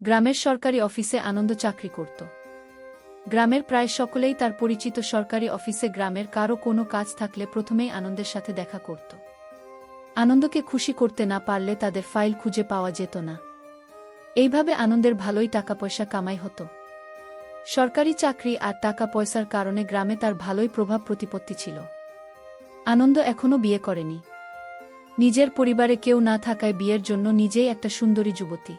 গ্রামের সরকারি অফিসে আনন্দ চাকরি করত। গ্রামের প্রায় সকলেই তার পরিচিত সরকারি অফিসে গ্রামের কারো কোনো কাজ থাকলে প্রথমেই আনন্দের সাথে দেখা করত। আনন্দকে খুশি করতে না পারলে তাদের ফাইল খুঁজে পাওয়া যেত না। এইভাবে আনন্দের ভালোই টাকা পয়সা কামাই হতো। সরকারি চাকরি আর টাকা পয়সার কারণে গ্রামে তার ভালোই প্রভাব প্রতিপত্তি ছিল। আনন্দ এখনও বিয়ে করেনি। নিজের পরিবারে কেউ না থাকায় বিয়ের জন্য নিজেই একটা সুন্দরী যুবতী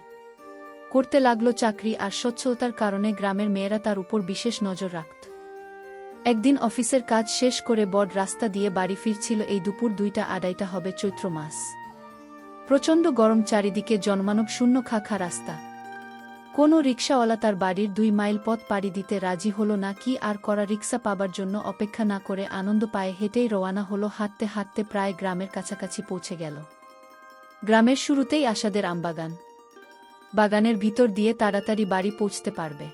করতে লাগলো চাকরি, আর স্বচ্ছতার কারণে গ্রামের মেয়েরা তার উপর বিশেষ নজর রাখত। একদিন অফিসের কাজ শেষ করে বড় রাস্তা দিয়ে বাড়ি ফিরছিল। এই দুপুর 2টা-2:30 হবে, চৈত্র মাস। প্রচণ্ড গরম, চারিদিকে জনমানব শূন্য, খা রাস্তা। কোনো রিকশাওয়ালা তার বাড়ির 2 মাইল পথ পাড়ি দিতে রাজি হল না। কি আর করা, রিকশা পাবার জন্য অপেক্ষা না করে আনন্দ পায়ে হেঁটেই রওনা হলো। হাঁটতে হাঁটতে প্রায় গ্রামের কাছাকাছি পৌঁছে গেল। গ্রামের শুরুতেই আশাদের আমবাগান। বাগানের ভিতর দিয়ে তাড়াতাড়ি বাড়ি পৌঁছতে পারবে,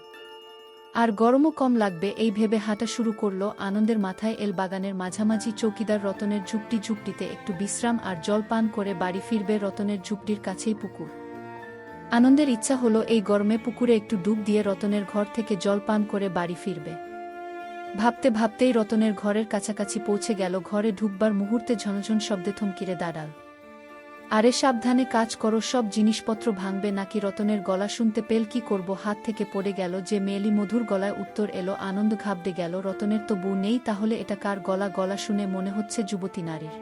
আর গরমও কম লাগবে, এই ভেবে হাঁটা শুরু করল। আনন্দের মাথায় এল বাগানের মাঝামাঝি চৌকিদার রতনের ঝুপড়িতে একটু বিশ্রাম আর জল পান করে বাড়ি ফিরবে। রতনের ঝুপড়ির কাছেই পুকুর। আনন্দের ইচ্ছা হলো এই গরমে পুকুরে একটু ডুব দিয়ে রতনের ঘর থেকে জল পান করে বাড়ি ফিরবে। ভাবতে ভাবতেই রতনের ঘরের কাছাকাছি পৌঁছে গেল। ঘরে ঢুকবার মুহূর্তে ঝনঝন শব্দে থমকিরে দাঁড়াল। আরে সাবধানে কাজ করো, সব জিনিসপত্র ভাঙবে নাকি। রতনের গলা শুনতে পেল। কি করব, হাত থেকে পড়ে গেল যে মেয়েলি মধুর গলায় উত্তর এলো। আনন্দ ঘাবড়ে গেল। রতনের তো বউ নেই, তাহলে এটা কার গলা? গলা শুনে মনে হচ্ছে যুবতী নারীর।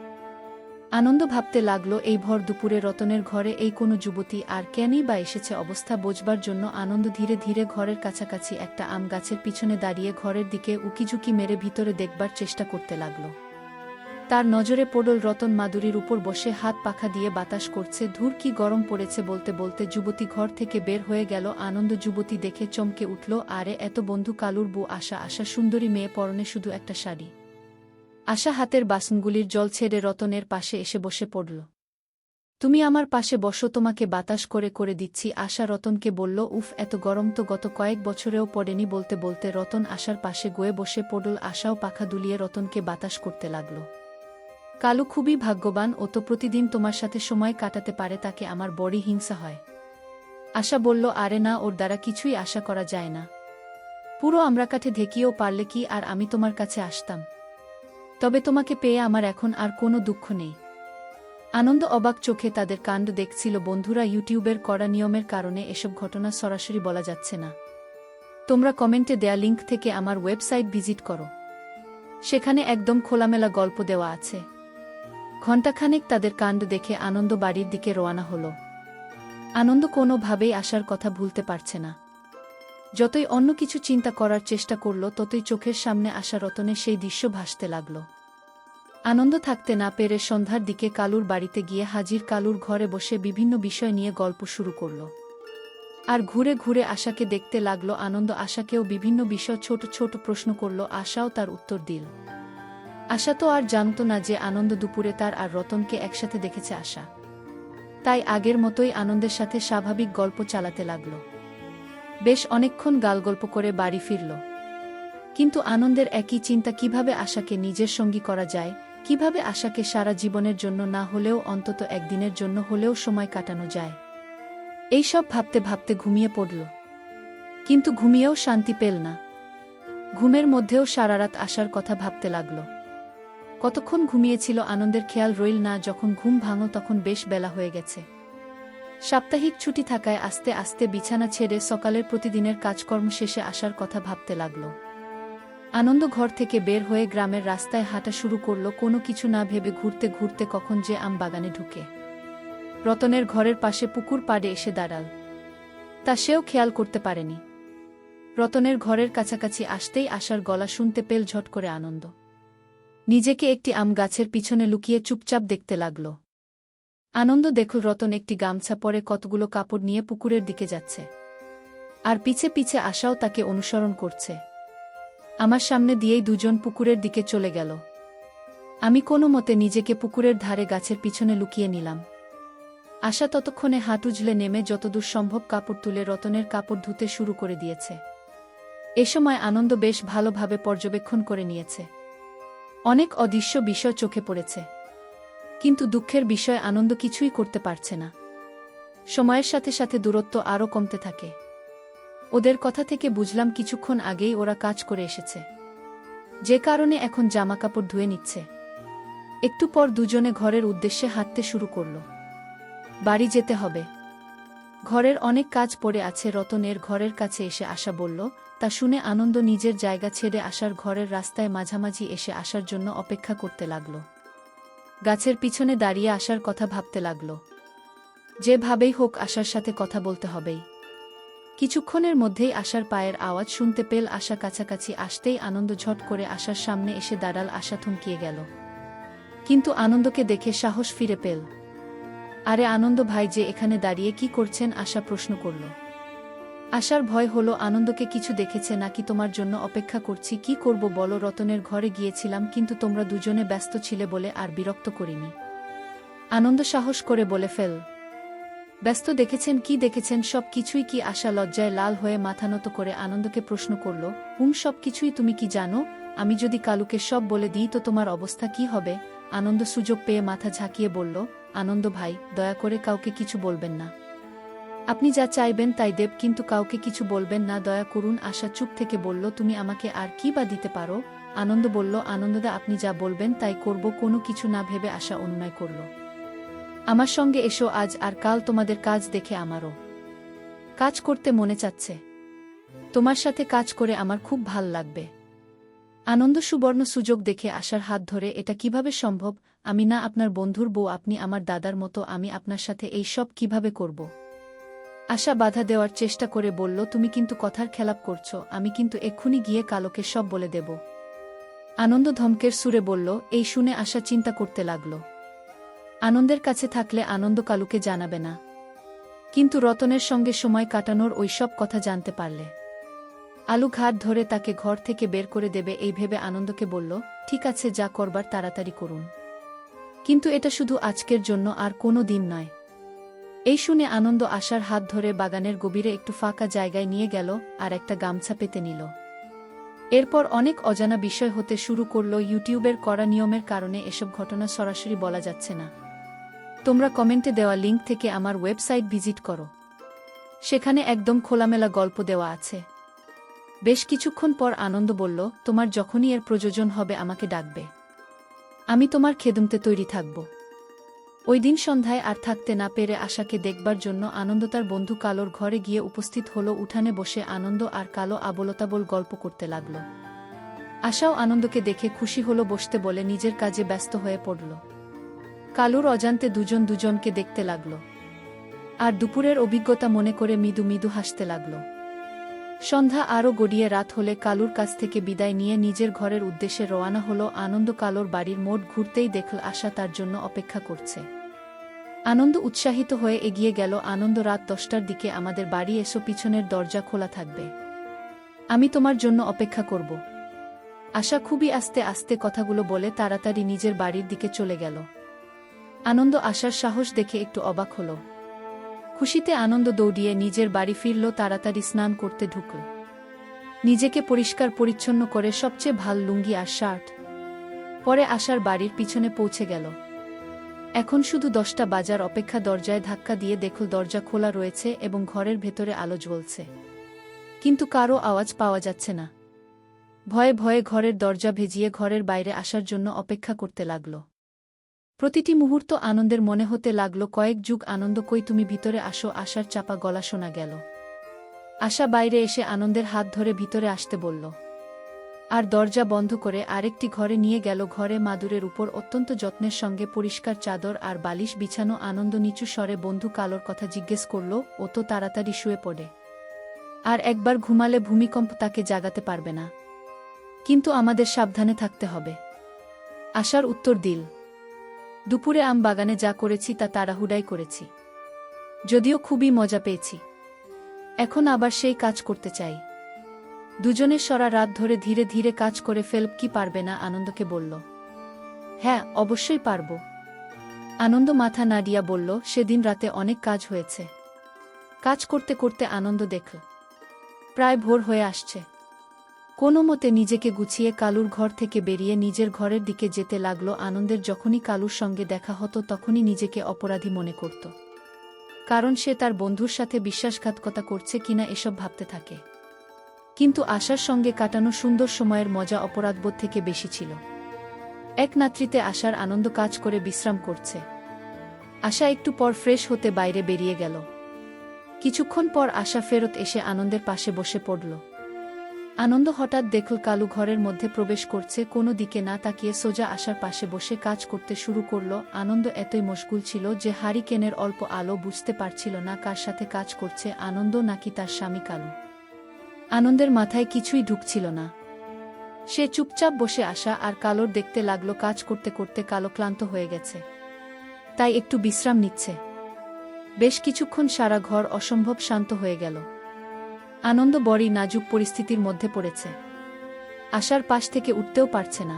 আনন্দ ভাবতে লাগলো, এই ভর দুপুরে রতনের ঘরে এই কোনো যুবতী আর কেনই বা এসেছে। অবস্থা বোঝবার জন্য আনন্দ ধীরে ধীরে ঘরের কাছাকাছি একটা আম গাছের পিছনে দাঁড়িয়ে ঘরের দিকে উকিঝুঁকি মেরে ভিতরে দেখবার চেষ্টা করতে লাগল। তার নজরে পড়ল রতন মাদুরির উপর বসে হাত পাখা দিয়ে বাতাস করছে। ধুর, কি গরম পড়েছে। বলতে বলতে যুবতী ঘর থেকে বের হয়ে গেল। আনন্দ যুবতী দেখে চমকে উঠল। আরে এত বন্ধু, কালুর বউ আশা। আশা সুন্দরী মেয়ে, পরনে শুধু একটা শাড়ি। আশা হাতের বাসনগুলির জল ছেড়ে রতনের পাশে এসে বসে পড়ল। তুমি আমার পাশে বসো, তোমাকে বাতাস করে করে দিচ্ছি। আশা রতনকে বলল। উফ, এত গরম তো গত কয়েক বছরেও পড়েনি। বলতে বলতে রতন আশার পাশে গয়ে বসে পড়ল। আশাও পাখা দুলিয়ে রতনকে বাতাস করতে লাগল। কালু খুবই ভাগ্যবান, ও তো প্রতিদিন তোমার সাথে সময় কাটাতে পারে, তাকে আমার বড়ই হিংসা হয়। আশা বলল, আরে না, ওর দ্বারা কিছুই আশা করা যায় না। পুরো আমরা কাঠে ঢেকিয়েও পারলে কি আর আমি তোমার কাছে আসতাম? তবে তোমাকে পেয়ে আমার এখন আর কোনো দুঃখ নেই। আনন্দ অবাক চোখে তাদের কাণ্ড দেখছিল। বন্ধুরা, ইউটিউবের কড়া নিয়মের কারণে এসব ঘটনা সরাসরি বলা যাচ্ছে না। তোমরা কমেন্টে দেয়া লিঙ্ক থেকে আমার ওয়েবসাইট ভিজিট করো, সেখানে একদম খোলামেলা গল্প দেওয়া আছে। ঘণ্টাখানেক তাদের কাণ্ড দেখে আনন্দ বাড়ির দিকে রওনা হল। আনন্দ কোনোভাবেই আশার কথা ভুলতে পারছে না। যতই অন্য কিছু চিন্তা করার চেষ্টা করল, ততই চোখের সামনে আসা রতনের সেই দৃশ্য ভাসতে লাগল। আনন্দ থাকতে না পেরে সন্ধ্যার দিকে কালুর বাড়িতে গিয়ে হাজির। কালুর ঘরে বসে বিভিন্ন বিষয় নিয়ে গল্প শুরু করল, আর ঘুরে ঘুরে আশাকে দেখতে লাগল। আনন্দ আশাকেও বিভিন্ন বিষয় ছোট ছোট প্রশ্ন করল, আশাও তার উত্তর দিল। আশা তো আর জানত না যে আনন্দ দুপুরে তার আর রতনকে একসাথে দেখেছে। আশা তাই আগের মতোই আনন্দের সাথে স্বাভাবিক গল্প চালাতে লাগল। বেশ অনেকক্ষণ গালগল্প করে বাড়ি ফিরল। কিন্তু আনন্দের একই চিন্তা, কিভাবে আশাকে নিজের সঙ্গী করা যায়, কিভাবে আশাকে সারা জীবনের জন্য না হলেও অন্তত একদিনের জন্য হলেও সময় কাটানো যায়। এইসব ভাবতে ভাবতে ঘুমিয়ে পড়ল। কিন্তু ঘুমিয়েও শান্তি পেল না। ঘুমের মধ্যেও সারারাত আশার কথা ভাবতে লাগল। কতক্ষণ ঘুমিয়েছিল আনন্দের খেয়াল রইল না। যখন ঘুম ভাঙল তখন বেশ বেলা হয়ে গেছে। সাপ্তাহিক ছুটি থাকায় আস্তে আস্তে বিছানা ছেড়ে সকালের প্রতিদিনের কাজকর্ম শেষে আসার কথা ভাবতে লাগল। আনন্দ ঘর থেকে বের হয়ে গ্রামের রাস্তায় হাঁটা শুরু করল। কোনো কিছু না ভেবে ঘুরতে ঘুরতে কখন যে আম বাগানে ঢুকে রতনের ঘরের পাশে পুকুর পাড়ে এসে দাঁড়াল, তা সেও খেয়াল করতে পারেনি। রতনের ঘরের কাছাকাছি আসতেই আশার গলা শুনতে পেল। ঝট করে আনন্দ নিজেকে একটি আম গাছের পিছনে লুকিয়ে চুপচাপ দেখতে লাগল। আনন্দ দেখল রতন একটি গামছা পরে কতগুলো কাপড় নিয়ে পুকুরের দিকে যাচ্ছে, আর পিছে পিছে আশাও তাকে অনুসরণ করছে। আমার সামনে দিয়েই দুজন পুকুরের দিকে চলে গেল। আমি কোনো মতে নিজেকে পুকুরের ধারে গাছের পিছনে লুকিয়ে নিলাম। আশা ততক্ষণে হাত উজলে নেমে যতদূর সম্ভব কাপড় তুলে রতনের কাপড় ধুতে শুরু করে দিয়েছে। এ সময় আনন্দ বেশ ভালোভাবে পর্যবেক্ষণ করে নিয়েছে। অনেক অদৃশ্য বিষয় চোখে পড়েছে, কিন্তু দুঃখের বিষয় আনন্দ কিছুই করতে পারছে না। সময়ের সাথে সাথে দূরত্ব আরও কমতে থাকে। ওদের কথা থেকে বুঝলাম কিছুক্ষণ আগেই ওরা কাজ করে এসেছে, যে কারণে এখন জামাকাপড় ধুয়ে নিচ্ছে। একটু পর দুজনে ঘরের উদ্দেশ্যে হাঁটতে শুরু করল। বাড়ি যেতে হবে, ঘরের অনেক কাজ পড়ে আছে। রতনের ঘরের কাছে এসে আশা বলল। তা শুনে আনন্দ নিজের জায়গা ছেড়ে আশার ঘরের রাস্তায় মাঝামাঝি এসে আসার জন্য অপেক্ষা করতে লাগল। গাছের পিছনে দাঁড়িয়ে আশার কথা ভাবতে লাগল। যেভাবেই হোক আশার সাথে কথা বলতে হবেই। কিছুক্ষণের মধ্যেই আশার পায়ের আওয়াজ শুনতে পেল। আশা কাছাকাছি আসতেই আনন্দ ঝট করে আশার সামনে এসে দাঁড়াল। আশা থমকিয়ে গেল, কিন্তু আনন্দকে দেখে সাহস ফিরে পেল। আরে আনন্দ ভাই, যে এখানে দাঁড়িয়ে কি করছেন? আশা প্রশ্ন করল। আশার ভয় হলো আনন্দকে কিছু দেখেছে নাকি। তোমার জন্য অপেক্ষা করছি। কি করব বলো? রতনের ঘরে গিয়েছিলাম, কিন্তু তোমরা দুজনে ব্যস্ত ছিলে বলে আর বিরক্ত করিনি। আনন্দ সাহস করে বলে ফেল। ব্যস্ত দেখেছেন? কি দেখেছেন? সব কিছুই কি? আশা লজ্জায় লাল হয়ে মাথা নত করে আনন্দকে প্রশ্ন করল। সব কিছুই। তুমি কি জানো? আমি যদি কালুকে সব বলে দিই তো তোমার অবস্থা কি হবে? আনন্দ সুযোগ পেয়ে মাথা ঝাঁকিয়ে বলল। আনন্দ ভাই, দয়া করে কাউকে কিছু বলবেন না। আপনি যা চাইবেন তাই দেব, কিন্তু কাউকে কিছু বলবেন না, দয়া করুন। আশা চুপ থেকে বলল। তুমি আমাকে আর কি বা দিতে পারো? আনন্দ বলল। আনন্দদা, আপনি যা বলবেন তাই করব। কোনো কিছু না ভেবে আশা অনুনয় করল। আমার সঙ্গে এসো আজ, আর কাল তোমাদের কাজ দেখে আমারও কাজ করতে মনে চাচ্ছে। তোমার সাথে কাজ করে আমার খুব ভাল লাগবে। আনন্দ সুবর্ণ সুযোগ দেখে আশার হাত ধরে। এটা কিভাবে সম্ভব? আমি না আপনার বন্ধুর বউ, আপনি আমার দাদার মতো। আমি আপনার সাথে এই সব কিভাবে করব? আশা বাধা দেওয়ার চেষ্টা করে বলল। তুমি কিন্তু কথার খেলাপ করছো। আমি কিন্তু এক্ষুনি গিয়ে কালোকে সব বলে দেব। আনন্দ ধমকের সুরে বলল। এই শুনে আশা চিন্তা করতে লাগল। আনন্দের কাছে থাকলে আনন্দ কালুকে জানাবে না, কিন্তু রতনের সঙ্গে সময় কাটানোর ওই সব কথা জানতে পারলে আলু ঘাট ধরে তাকে ঘর থেকে বের করে দেবে। এই ভেবে আনন্দকে বলল, ঠিক আছে, যা করবার তাড়াতাড়ি করুন, কিন্তু এটা শুধু আজকের জন্য, আর কোনো দিন নয়। এই শুনে আনন্দ আশার হাত ধরে বাগানের গভীরে একটু ফাঁকা জায়গায় নিয়ে গেল আর একটা গামছা পেতে নিল। এরপর অনেক অজানা বিষয় হতে শুরু করল। ইউটিউবের কড়া নিয়মের কারণে এসব ঘটনা সরাসরি বলা যাচ্ছে না। তোমরা কমেন্টে দেওয়া লিঙ্ক থেকে আমার ওয়েবসাইট ভিজিট করো, সেখানে একদম খোলামেলা গল্প দেওয়া আছে। বেশ কিছুক্ষণ পর আনন্দ বলল, তোমার যখনই এর প্রয়োজন হবে আমাকে ডাকবে, আমি তোমার খেদমতে তৈরি থাকব। ওই দিন সন্ধ্যায় আর থাকতে না পেরে আশাকে দেখবার জন্য আনন্দ তার বন্ধু কালোর ঘরে গিয়ে উপস্থিত হল। উঠানে বসে আনন্দ আর কালো আবোলতাবোল গল্প করতে লাগল। আশাও আনন্দকে দেখে খুশি হল, বসতে বলে নিজের কাজে ব্যস্ত হয়ে পড়ল। কালুর অজান্তে দুজন দুজনকে দেখতে লাগল, আর দুপুরের অভিজ্ঞতা মনে করে মৃদু মৃদু হাসতে লাগল। সন্ধ্যা আরও গড়িয়ে রাত হলে কালুর কাছ থেকে বিদায় নিয়ে নিজের ঘরের উদ্দেশ্যে রওনা হল আনন্দ। কালোর বাড়ির মোড় ঘুরতেই দেখল আশা তার জন্য অপেক্ষা করছে। আনন্দ উৎসাহিত হয়ে এগিয়ে গেল। আনন্দ, রাত 10টার দিকে আমাদের বাড়ি এসো, পিছনের দরজা খোলা থাকবে, আমি তোমার জন্য অপেক্ষা করব। আশা খুবই আস্তে আস্তে কথাগুলো বলে তাড়াতাড়ি নিজের বাড়ির দিকে চলে গেল। আনন্দ আশার সাহস দেখে একটু অবাক হল। খুশিতে আনন্দ দৌড়িয়ে নিজের বাড়ি ফিরল। তাড়াতাড়ি স্নান করতে ঢুকল, নিজেকে পরিষ্কার পরিচ্ছন্ন করে সবচেয়ে ভাল লুঙ্গি আর শার্ট পরে আশার বাড়ির পিছনে পৌঁছে গেল। এখন শুধু 10টা বাজার অপেক্ষা। দরজায় ধাক্কা দিয়ে দেখল দরজা খোলা রয়েছে এবং ঘরের ভেতরে আলো জ্বলছে, কিন্তু কারও আওয়াজ পাওয়া যাচ্ছে না। ভয়ে ভয়ে ঘরের দরজা ভেজিয়ে ঘরের বাইরে আসার জন্য অপেক্ষা করতে লাগল। প্রতিটি মুহূর্ত আনন্দের মনে হতে লাগল কয়েক যুগ। আনন্দ, কই তুমি? ভিতরে আসো। আশার চাপা গলা শোনা গেল। আশা বাইরে এসে আনন্দের হাত ধরে ভিতরে আসতে বলল, আর দরজা বন্ধ করে আরেকটি ঘরে নিয়ে গেল। ঘরে মাদুরের উপর অত্যন্ত যত্নের সঙ্গে পরিষ্কার চাদর আর বালিশ বিছানো। আনন্দ নিচু স্বরে বন্ধু কালোর কথা জিজ্ঞেস করল। ও তো তাড়াতাড়ি শুয়ে পড়ে, আর একবার ঘুমালে ভূমিকম্প তাকে জাগাতে পারবে না, কিন্তু আমাদের সাবধানে থাকতে হবে। আশার উত্তর দিল, দুপুরে আম বাগানে যা করেছি তা তাড়াহুড়াই করেছি, যদিও খুবই মজা পেয়েছি। এখন আবার সেই কাজ করতে চাই। দুজনের সারা রাত ধরে ধীরে ধীরে কাজ করে ফেলব। কি পারবে না? আনন্দকে বলল। হ্যাঁ, অবশ্যই পারব। আনন্দ মাথা নাড়িয়া বলল। সেদিন রাতে অনেক কাজ হয়েছে। কাজ করতে করতে আনন্দ দেখল প্রায় ভোর হয়ে আসছে। কোনো মতে নিজেকে গুছিয়ে কালুর ঘর থেকে বেরিয়ে নিজের ঘরের দিকে যেতে লাগল। আনন্দের যখনই কালুর সঙ্গে দেখা হতো তখনই নিজেকে অপরাধী মনে করত। কারণ সে তার বন্ধুর সাথে বিশ্বাসঘাতকতা করছে কিনা এসব ভাবতে থাকে। কিন্তু আশার সঙ্গে কাটানো সুন্দর সময়ের মজা অপরাধবোধ থেকে বেশি ছিল। এক রাত্রিতে আশার আনন্দ কাজ করে বিশ্রাম করছে। আশা একটু পর ফ্রেশ হতে বাইরে বেরিয়ে গেল। কিছুক্ষণ পর আশা ফেরত এসে আনন্দের পাশে বসে পড়ল। আনন্দ হঠাৎ দেখল কালু ঘরের মধ্যে প্রবেশ করছে, কোনো দিকে না তাকিয়ে সোজা আশার পাশে বসে কাজ করতে শুরু করল। আনন্দ এতই মশগুল ছিল যে হারিকেনের অল্প আলো বুঝতে পারছিল না কার সাথে কাজ করছে, আনন্দ নাকি তার স্বামী কালু। আনন্দের মাথায় কিছুই ঢুকছিল না। সে চুপচাপ বসে আশা আর কালোর দেখতে লাগল। কাজ করতে করতে কালো ক্লান্ত হয়ে গেছে, তাই একটু বিশ্রাম নিচ্ছে। বেশ কিছুক্ষণ সারা ঘর অসম্ভব শান্ত হয়ে গেল। আনন্দ বড়ই নাজুক পরিস্থিতির মধ্যে পড়েছে। আশার পাশ থেকে উঠতেও পারছে না,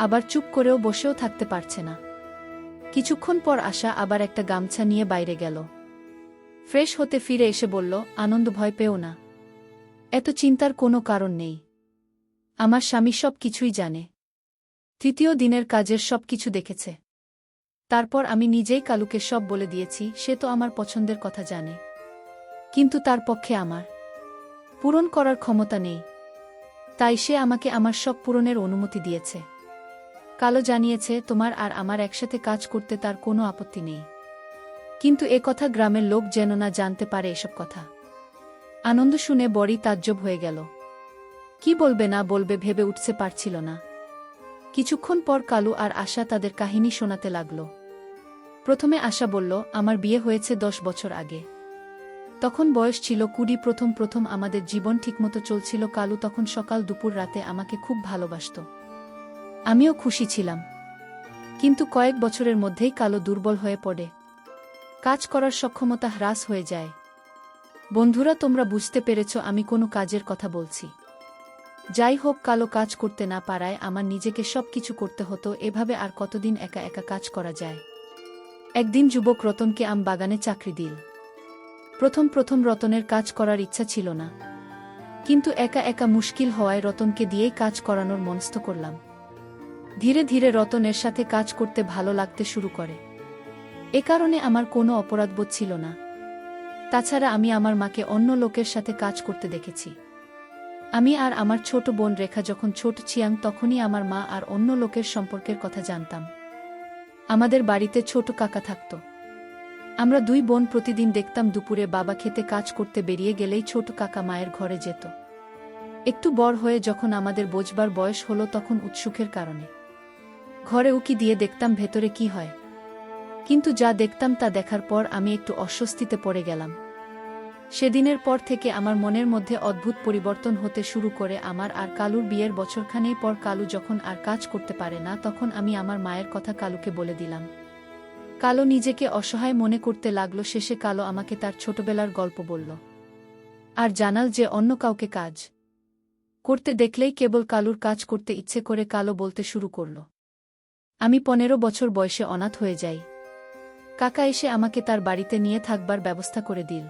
আবার চুপ করেও বসেও থাকতে পারছে না। কিছুক্ষণ পর আশা আবার একটা গামছা নিয়ে বাইরে গেল। ফ্রেশ হতে ফিরে এসে বলল, আনন্দ ভয় পেও না, এত চিন্তার কোনো কারণ নেই। আমার স্বামী সব কিছুই জানে। তৃতীয় দিনের কাজের সব কিছু দেখেছে। তারপর আমি নিজেই কালুকে সব বলে দিয়েছি। সে তো আমার পছন্দের কথা জানে, কিন্তু তার পক্ষে আমার পূরণ করার ক্ষমতা নেই, তাই সে আমাকে আমার সব পূরণের অনুমতি দিয়েছে। কালো জানিয়েছে তোমার আর আমার একসাথে কাজ করতে তার কোনো আপত্তি নেই, কিন্তু এ কথা গ্রামের লোক যেন না জানতে পারে এসব কথা। আনন্দ শুনে বড়ই তাজ্জব হয়ে গেল। কি বলবে না বলবে ভেবে উঠতে পারছিল না। কিছুক্ষণ পর কালু আর আশা তাদের কাহিনী শোনাতে লাগল। প্রথমে আশা বলল, আমার বিয়ে হয়েছে 10 বছর আগে। তখন বয়স ছিল 20। প্রথম আমাদের জীবন ঠিকমতো চলছিল। কালু তখন সকাল দুপুর রাতে আমাকে খুব ভালোবাসত, আমিও খুশি ছিলাম। কিন্তু কয়েক বছরের মধ্যেই কালো দুর্বল হয়ে পড়ে, কাজ করার সক্ষমতা হ্রাস হয়ে যায়। বন্ধুরা, তোমরা বুঝতে পেরেছ আমি কোনো কাজের কথা বলছি। যাই হোক, কালো কাজ করতে না পারায় আমার নিজেকে সব কিছু করতে হতো। এভাবে আর কতদিন একা একা কাজ করা যায়। একদিন যুবক রতনকে আম বাগানে চাকরি দিল। প্রথম রতনের কাজ করার ইচ্ছা ছিল না, কিন্তু একা একা মুশকিল হওয়ায় রতনকে দিয়েই কাজ করানোর মনস্থ করলাম। ধীরে ধীরে রতনের সাথে কাজ করতে ভালো লাগতে শুরু করে। এ কারণে আমার কোনো অপরাধবোধ ছিল না। তাছাড়া আমি আমার মাকে অন্য লোকের সাথে কাজ করতে দেখেছি। আমি আর আমার ছোট বোন রেখা যখন ছোট ছিলাম তখনই আমার মা আর অন্য লোকের সম্পর্কের কথা জানতাম। আমাদের বাড়িতে ছোট কাকা থাকত। আমরা 2 বোন প্রতিদিন দেখতাম দুপুরে বাবা খেতে কাজ করতে বেরিয়ে গেলেই ছোট কাকা মায়ের ঘরে যেত। একটু বড় হয়ে যখন আমাদের বোঝবার বয়স হলো তখন উৎসুকের কারণে ঘরে উকি দিয়ে দেখতাম ভেতরে কি হয়। কিন্তু যা দেখতাম তা দেখার পর আমি একটু অস্বস্তিতে পড়ে গেলাম। সেদিনের পর থেকে আমার মনের মধ্যে অদ্ভুত পরিবর্তন হতে শুরু করে। আমার আর কালুর বিয়ের বছরখানেক পর কালু যখন আর কাজ করতে পারে না তখন আমি আমার মায়ের কথা কালুকে বলে দিলাম। কালো নিজেকে অসহায় মনে করতে লাগল। শেষে কালো আমাকে তার ছোটবেলার গল্প বলল আর জানাল যে অন্য কাউকে কাজ করতে দেখলেই কেবল কালুর কাজ করতে ইচ্ছে করে। কালো বলতে শুরু করল, আমি 15 বছর বয়সে অনাথ হয়ে যাই। কাকা এসে আমাকে তার বাড়িতে নিয়ে থাকবার ব্যবস্থা করে দিল।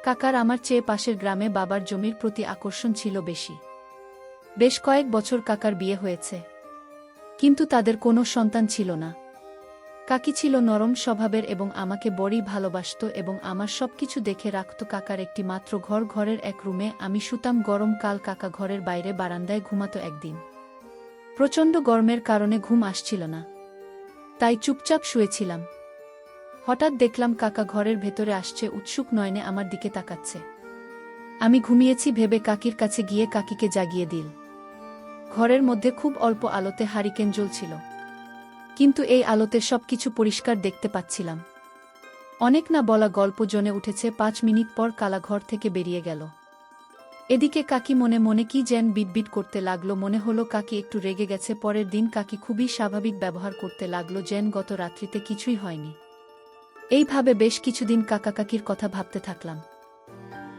কাকার আমার চেয়ে পাশের গ্রামে বাবার জমির প্রতি আকর্ষণ ছিল বেশি। বেশ কয়েক বছর কাকার বিয়ে হয়েছে, কিন্তু তাদের কোনো সন্তান ছিল না। কাকি ছিল নরম স্বভাবের এবং আমাকে বড়ই ভালোবাসত এবং আমার সবকিছু দেখে রাখত। কাকার একটি মাত্র ঘর, ঘরের এক রুমে আমি শুতাম। গরমকাল, কাকা ঘরের বাইরে বারান্দায় ঘুমাতো। একদিন প্রচণ্ড গরমের কারণে ঘুম আসছিল না, তাই চুপচাপ শুয়েছিলাম। হঠাৎ দেখলাম কাকা ঘরের ভেতরে আসছে, উৎসুক নয়নে আমার দিকে তাকাচ্ছে। আমি ঘুমিয়েছি ভেবে কাকির কাছে গিয়ে কাকিকে জাগিয়ে দিল। ঘরের মধ্যে খুব অল্প আলোতে হারিকেন জ্বলছিল, কিন্তু এই আলোতে সবকিছু পরিষ্কার দেখতে পাচ্ছিলাম। অনেক না বলা গল্প জমে উঠেছে। 5 মিনিট পর কালা ঘর থেকে বেরিয়ে গেল। এদিকে কাকি মনে মনে কি যেন বিটবিট করতে লাগলো। মনে হলো কাকি একটু রেগে গেছে। পরের দিন কাকি খুবই স্বাভাবিক ব্যবহার করতে লাগলো, যেন গত রাত্রিতে কিছুই হয়নি। এইভাবে বেশ কিছুদিন কাকা কাকির কথা ভাবতে থাকলাম।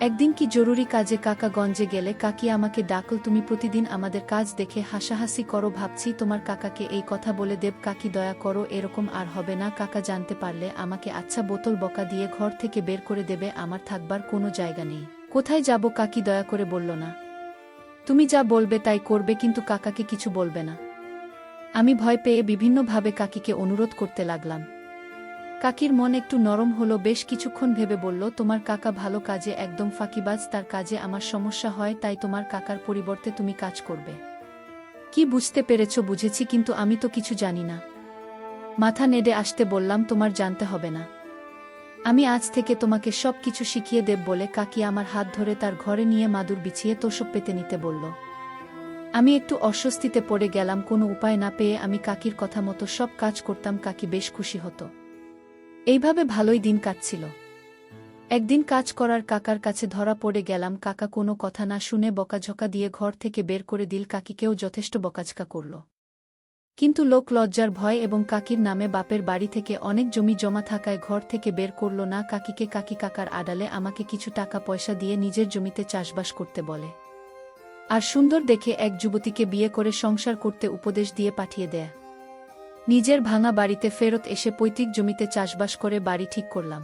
একদিন কি জরুরি কাজে কাকা গঞ্জে গেলে কাকি আমাকে ডাকল, তুমি প্রতিদিন আমাদের কাজ দেখে হাসাহাসি করো, ভাবছি তোমার কাকাকে এই কথা বলে দেব। কাকি দয়া করো, এরকম আর হবে না। কাকা জানতে পারলে আমাকে আচ্ছা বোতল বকা দিয়ে ঘর থেকে বের করে দেবে। আমার থাকবার কোনো জায়গা নেই, কোথায় যাব? কাকি দয়া করে বলল, না, তুমি যা বলবে তাই করবে, কিন্তু কাকাকে কিছু বলবে না। আমি ভয় পেয়ে বিভিন্নভাবে কাকিকে অনুরোধ করতে লাগলাম। কাকির মন একটু নরম হলো, বেশ কিছুক্ষণ ভেবে বলল, তোমার কাকা ভালো কাজে একদম ফাঁকিবাজ, তার কাজে আমার সমস্যা হয়, তাই তোমার কাকার পরিবর্তে তুমি কাজ করবে। কি বুঝতে পেরেছ? বুঝেছি, কিন্তু আমি তো কিছু জানি না। মাথা নেড়ে আসতে বললাম, তোমার জানতে হবে না, আমি আজ থেকে তোমাকে সব কিছু শিখিয়ে দেব বলে কাকি আমার হাত ধরে তার ঘরে নিয়ে মাদুর বিছিয়ে তোষক পেতে নিতে বলল। আমি একটু অস্বস্তিতে পড়ে গেলাম। কোনো উপায় না পেয়ে আমি কাকির কথা মতো সব কাজ করতাম। কাকি বেশ খুশি হতো। এইভাবে ভালোই দিন কাটছিল। একদিন কাজ করার কাকার কাছে ধরা পড়ে গেলাম। কাকা কোনো কথা না শুনে বকাঝকা দিয়ে ঘর থেকে বের করে দিল। কাকিকেও যথেষ্ট বকাঝকা করল, কিন্তু লোক লজ্জার ভয় এবং কাকির নামে বাপের বাড়ি থেকে অনেক জমি জমা থাকায় ঘর থেকে বের করল না কাকিকে। কাকি কাকার আড়ালে আমাকে কিছু টাকা পয়সা দিয়ে নিজের জমিতে চাষবাস করতে বলে, আর সুন্দর দেখে এক যুবতীকে বিয়ে করে সংসার করতে উপদেশ দিয়ে পাঠিয়ে দেয়। নিজের ভাঙা বাড়িতে ফেরত এসে পৈতৃক জমিতে চাষবাস করে বাড়ি ঠিক করলাম।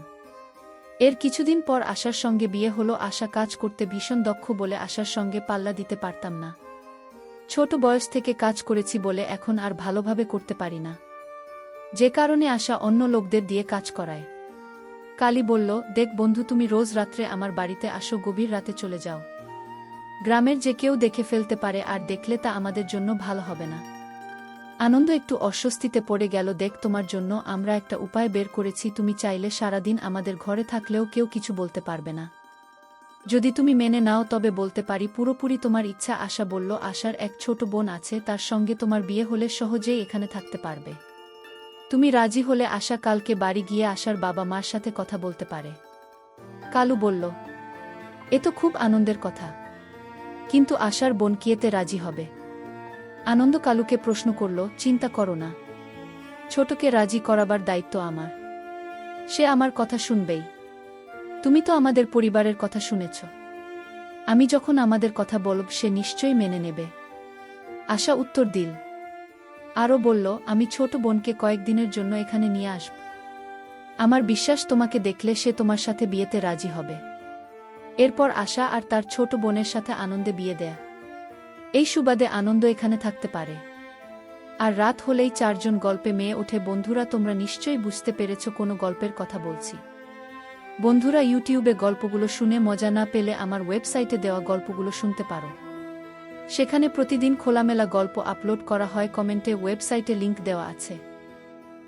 এর কিছুদিন পর আশার সঙ্গে বিয়ে হলো। আশা কাজ করতে ভীষণ দক্ষ বলে আশার সঙ্গে পাল্লা দিতে পারতাম না। ছোট বয়স থেকে কাজ করেছি বলে এখন আর ভালোভাবে করতে পারি না, যে কারণে আশা অন্য লোকদের দিয়ে কাজ করায়। কালী বলল, দেখ বন্ধু, তুমি রোজ রাত্রে আমার বাড়িতে আসো, গভীর রাতে চলে যাও। গ্রামের যে কেউ দেখে ফেলতে পারে, আর দেখলে তা আমাদের জন্য ভালো হবে না। আনন্দ একটু অস্বস্তিতে পড়ে গেল। দেখ, তোমার জন্য আমরা একটা উপায় বের করেছি। তুমি চাইলে সারাদিন আমাদের ঘরে থাকলেও কেউ কিছু বলতে পারবে না। যদি তুমি মেনে নাও তবে বলতে পারি পুরোপুরি তোমার ইচ্ছা। আশা বলল, আশার এক ছোট বোন আছে, তার সঙ্গে তোমার বিয়ে হলে সহজেই এখানে থাকতে পারবে। তুমি রাজি হলে আশা কালকে বাড়ি গিয়ে আশার বাবা মার সাথে কথা বলতে পারে। কালু বলল, এ তো খুব আনন্দের কথা, কিন্তু আশার বোন কি এতে রাজি হবে? আনন্দ কালুকে প্রশ্ন করল, চিন্তা করো না, ছোটকে রাজি করাবার দায়িত্ব আমার। সে আমার কথা শুনবেই। তুমি তো আমাদের পরিবারের কথা শুনেছ, আমি যখন আমাদের কথা বলব সে নিশ্চয়ই মেনে নেবে। আশা উত্তর দিল। আরও বলল, আমি ছোট বোনকে কয়েকদিনের জন্য এখানে নিয়ে আসব। আমার বিশ্বাস তোমাকে দেখলে সে তোমার সাথে বিয়েতে রাজি হবে। এরপর আশা আর তার ছোট বোনের সাথে আনন্দে বিয়ে দেয়। এই সুবাদে আনন্দ এখানে থাকতে পারে। আর রাত হলেই চারজন গল্পে মেয়ে ওঠে। বন্ধুরা, তোমরা নিশ্চয়ই বুঝতে পেরেছ কোনো গল্পের কথা বলছি। বন্ধুরা, ইউটিউবে গল্পগুলো শুনে মজা না পেলে আমার ওয়েবসাইটে দেওয়া গল্পগুলো শুনতে পারো। সেখানে প্রতিদিন খোলামেলা গল্প আপলোড করা হয়। কমেন্টে ওয়েবসাইটে লিংক দেওয়া আছে।